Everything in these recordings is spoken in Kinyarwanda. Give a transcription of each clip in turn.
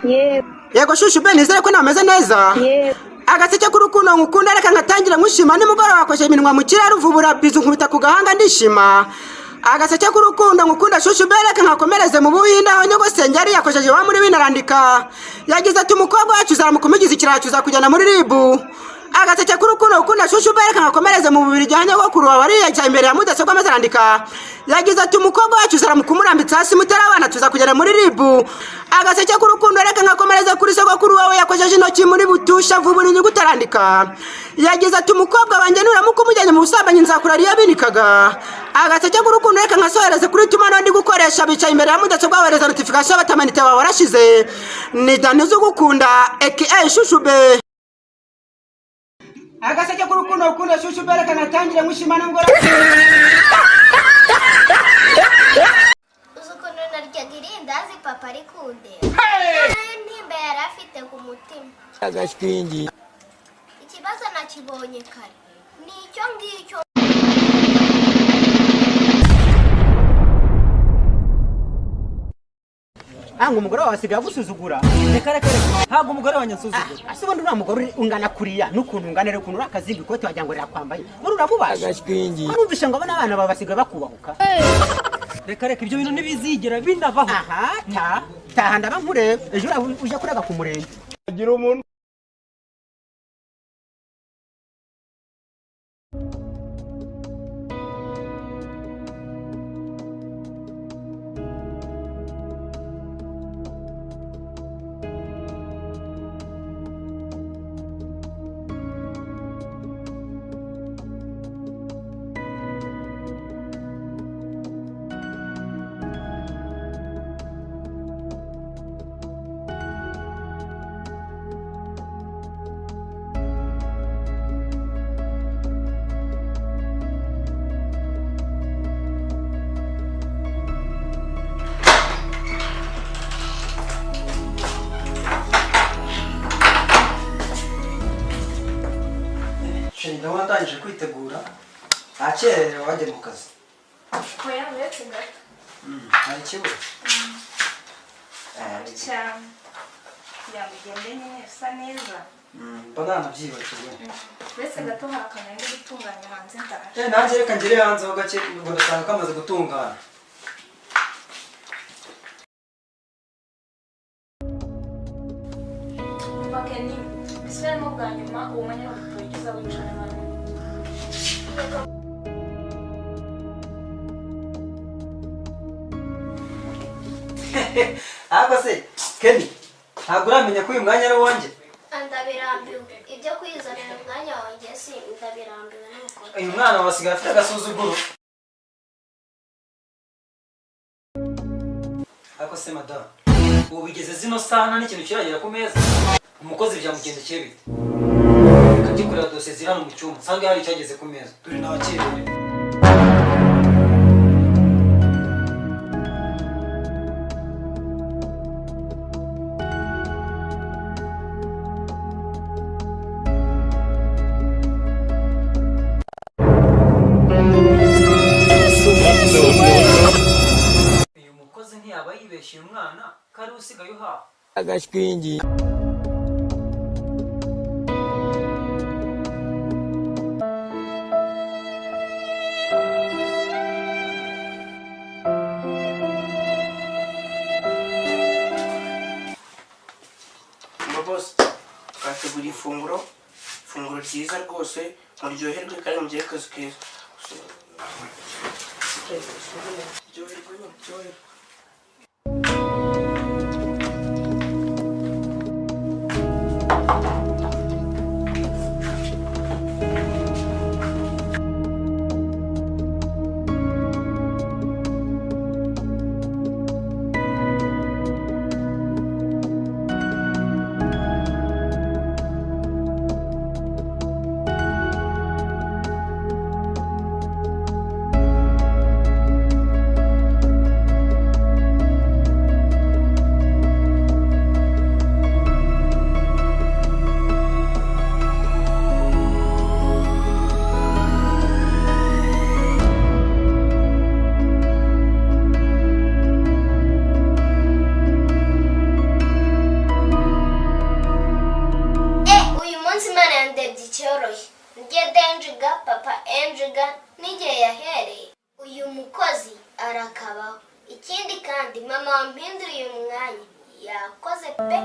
yego shushu be nizere ko nameze neza. Agaseke k'urukundo ngukunda reka ngatangira nkushima nimugoroba wakoje iminwa mu kiraro uvubura bizu nkubita ku gahanga ndishima. Agaseke k'urukundo ngukunda shushu be reka ngakomereze mu Buhinde aho nyogosenge yari yakojeje wa muri binarandika. Yagize ati umukobwa wacu uzaramukumigiza ikiracu uzakujyana muri ribu. Agaseke k'urukundo ukunda shushu be reka ngakomereze mu bubiri jyanye wo kuruwa wari yagiye imbere ya mudasobwa maze arandika. Yagize ati umukobwa wacu uzaramukumurambitsa hasi mutera abana tuzakujyana muri ribu. Agaseke k'urukundo reka ngakomereze kuri sogokuru wawe yakojeje intoki muri butusha vuba inyugu utarandika. Yagize ati umukobwa wanjye nuramuka umujyanye mu busambanyi nzakurariya binikaga. Agaseke k'urukundo reka ngasohereze kuri tumano ndi gukoresha bicaye imbere ya mudasobwa wohereza notification batamanite wawe warashize. Ni Dani Zugukunda aka Shushu be. Agaseke k'urukundo ukunda shushu be reka natangire nkushima nimugoroba. Uzukuntu naryaga irindazi papa arikunde. Nimba yari afite ku mutima. Agashwingi. Ikibazo nakibonye kare. Nicyo ngicyo. Hangu umugore wasigaye agusuzugura. Reka hago umugore wanyasuzugura. Asibundi ura mugore ungana kuriya nukuntu unganere kuntu urakazinga ikote wagira ngo rirakwambaye. Muri uramubaje. Agashwingi. Arumvisha ngo abana bana babasigaye bakubahuka. Reka ibyo bintu nibizigera binabaho. Aha taha ndabankureba. Ejo uje kurega ku murenge. Agira umuntu ndabona atangije kwitegura ntakerere wajya mu kazi. Oya uretse gato. Hari ikibazo? Cyane. Kugira ngo ugende nyine usa neza. Mba nanabyibagiwe. Uretse gato hari akantu ndi gutunganya hanze ndaje. Nanjye reka ngere hanze ho gake ubwo ndasanga kamaze gutungana. Bakeni bisubiremo bwa nyuma uwo mwanya wo gutugiza wicara hano. Ahubwo se Kenny ntabwo uramenya ko uyu mwanya ari uwanjye. Ndabirambiwe. Ibyo kwizanira umwanya wanjye si ndabirambiwe nuko. Uyu mwana wasigaye afite agasuzuguro. Ako se madame ubu bigeze zino sana n'ikintu kiragera ku meza umukozi byamugendekeye bite? Reka gikurira dosiye ziri hano mu cyumba nsanga hari icyageze ku meza turi n'abakerewe. Uyu mukozi ntiyaba yibeshye umwana kari usigaye uhaha. Agashwingi. Boss, kategura ifunguro ryiza rwose muryoherwe kandi mugire akazi keza. enjiga papa enjiga n'igihe yahereye uyu mukozi arakabaho. Ikindi kandi mama wampinduriye umwanya yakoze pe.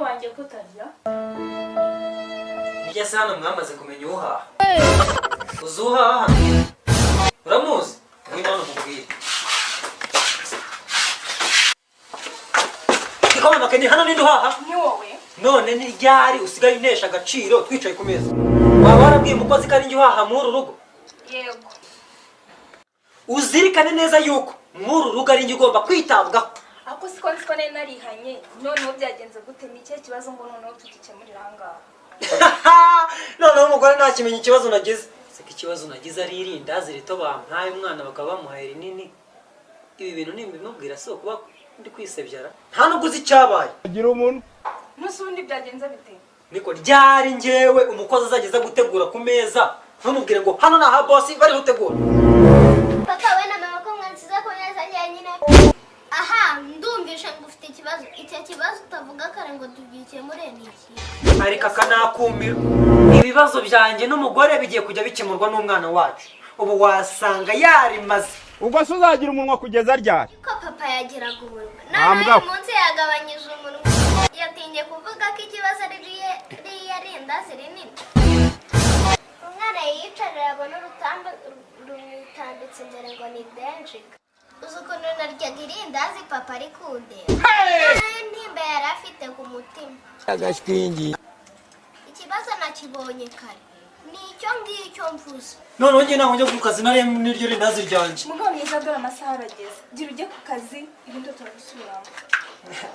wanjye kutarya Nijya se hano mwamaze kumenya uhaha. Uzi uhaha? Uramuzi? Ngwino hano mubwire. Ikoma makeni hano ninde uhaha? ni wowe None ni ryari usigaye unesha agaciro twicaye ku meza. Waba warabwiye umukozi ko ari njye uhaha muri uru rugo? yego Uzirikane neza yuko muri uru rugo ari njye ugomba kwitabwaho. ako siko nari narihanye noneho byagenze gute ni cyo kibazo ngo noneho tugikemurira ahangaha. Noneho umugore ntakimenya ikibazo nagize. Seka ikibazo nagize ari irindazi rito bampaye umwana bakaba bamuhaye rinini. Ibi bintu nimbimubwira so kuba ndi kwisebyara. Nta nubwo uzi icyabaye. Agira umuntu. Nusundi byagenze bite? Niko ryari njyewe umukozi azageza gutegura ku meza. Ntumubwire ngo hano naha boss bari gutegura. Papa we na mama ko mwansiza ko neza nyine. Aha ndumvisha ngo ufite ikibazo. Icyo kibazo utavuga kare ngo tugikemure niki. Ariko kanakumira. Ibibazo byanjye n'umugore bigiye kujya bikemurwa n'umwana wacu. Ubu wasanga yarimaze. Ubwo se uzagira umunwa kugeza ryari? Ko papa yagiraga umunwa. None munsi yagabanyije umunwa. Yatinye kuvuga ko ikibazo ari yarindazi rinini. Umwana yicarira abona urutamba rumutambitse imbere ngo ni denjiga. Uzi ukuntu naryaga irindazi papa ari kundeba. Ntimba yari afite ku mutima. Agashwingi. Ikibazo nakibonye kare. Nicyo ngicyo mvuze. None njye naho njya ku kazi nari n'iryo rindazi ryanje. Mugabo mwiza dore amasaha arageze. Gira ujye ku kazi ibindi turabisubiramo.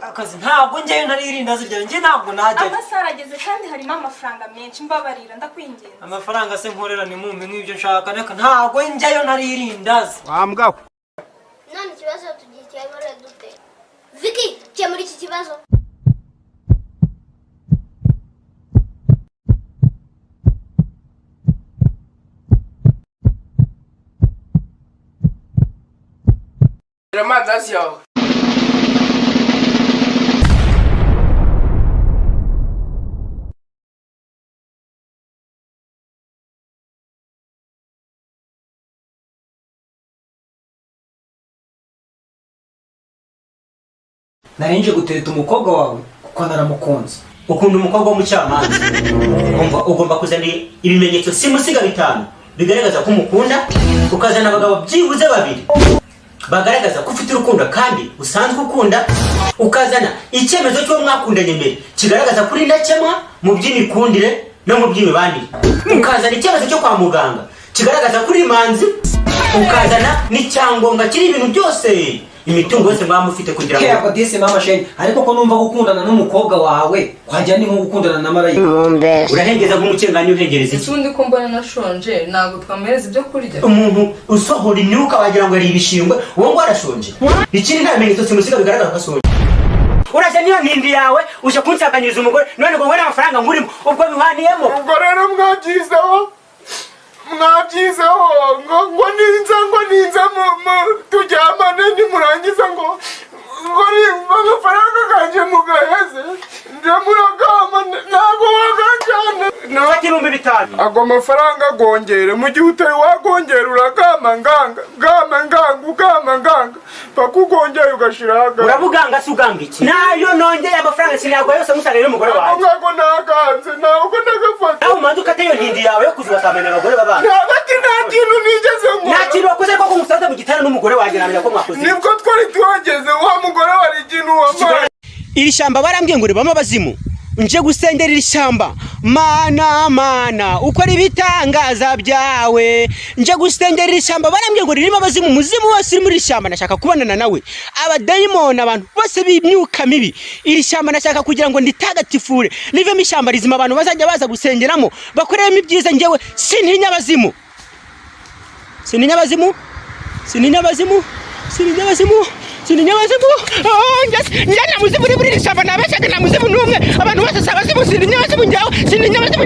Akazi ntabwo njyeyo ntari irindazi ryanjye ntabwo najya. Amasaha arageze kandi harimo amafaranga menshi mbabarira ndakwinginze. Amafaranga se nkorera ni mumpe nk'ibyo nshaka neka ntabwo njyayo ntari irindazi. Wambwa. None ikibazo tugikemure dute? Vicky, kemura iki kibazo. Amandazi yawe. Narinje gutereta umukobwa wawe kuko naramukunze. Ukunda umukobwa w'umucamanza. Ugomba kuzana ibimenyetso simusiga 5 bigaragaza ko umukunda, ukazana abagabo byibuze 2 bagaragaza ko ufite urukundo kandi usanzwe ukunda, ukazana icyemezo cyo mwakundanye mbere kigaragaza kuri ndakemwa mu by'imikundire no mu by'imibanire, ukazana icyemezo cyo kwa muganga kigaragaza kuri imanzi, ukazana n'icyangombwa kiri ibintu byose imitungo yose mwaba mufite kugira ngo Kera disi mama sheni ariko ko numva gukundana n'umukobwa wawe kwajya ni nko gukundana na marayika. urahengeza nk'umucengani uhengereza iki? Usundi ko mbona nashonje ntabwo twamereza ibyo kurya. Umuntu usohora imyuka wagira ngo ari ibishingwe uwo ngo arashonje. Ikindi nta bimenyetso simusiga bigaragara ko asonje. Uraje niyo ntindi yawe uje kunsakanyiriza umugore none ngo wera amafaranga ngurimo ubwo bihaniyemo. Ubwo rero mwabyizeho ngo ninza tujyamane nimurangiza ngo amafaranga kanje mugaheze ndamuragama ntabwo waganjana Nafati 5,000. ago amafaranga gongere mu gihe utari wagongera uragama nganga paka ugongeye ugashiraga Urabuganga se uganga iki? Nayo nongeye amafaranga sinagwa yose musarire umugore wawe. ngago naganze ntabwo ndagafata Aho umanduka ateyo ntindi yawe yo kuzubasamenya abagore babana. ntabati nta kintu nigeze nkora Nta kintu wakoze ko umusaza mu gitana n'umugore wagira ko mwakoze. nibwo twari tuhageze wa mugore wari ikintu wamaye iri shyamba barambwiye ngo ribamo abazimu nje gusengera iri shyamba mana ukora ibitangaza byawe nje gusengera iri shyamba barambwiye ngo ririmo abazimu muzimu wose uri muri iri shyamba nashaka kubonana nawe abadayimoni abantu bose b'imyuka mibi iri shyamba nashaka kugira ngo nditagatifure nivemo ishyamba rizima abantu bazajya baza gusengeramo bakoreremo ibyiza njyewe sintinya abazimu njye namuzimu uri muri iri shyamba nabashaga namuzimu n'umwe abantu bose si abazimu sintinya abazimu njyewe sintinya abazimu